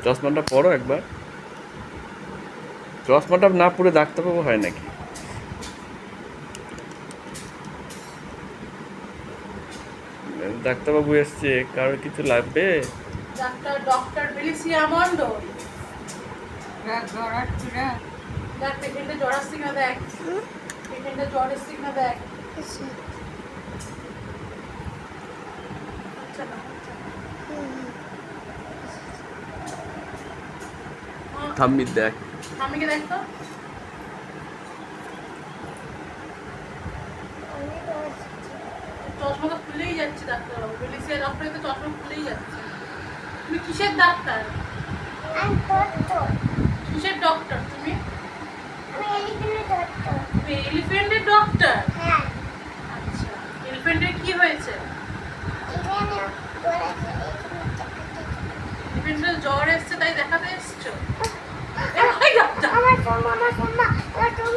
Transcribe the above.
চশমাটা পরো একবার। চশমাটা না পরে ডাক্তারবাবু হয় নাকি? ডাক্তারবাবু এসছে, কারোর কিছু লাগবে? ডক্টর বেলিসিয়া মন্ডল। দেখ পেশেন্টে জ্বর আসছে কিনা দেখ। পেশেন্টে জ্বর আসছে কিনা দেখ। আচ্ছা না, থাম্মি দেখ। স্বামীকে দেখ তো। চশমা তো খুলেই যাচ্ছে ডাক্তারবাবু। বেলিসিয়া ডক্টর তো চশমা খুলেই যাচ্ছে। তুমি কিসের ডাক্তার? কিসের ডক্টর তুমি? তুমি এলিফ্যান্টের ডক্টর? আচ্ছা, এলিফ্যান্টের কি হয়েছে? এলিফ্যান্টের জ্বর এসছে তাই দেখাতে এসছো?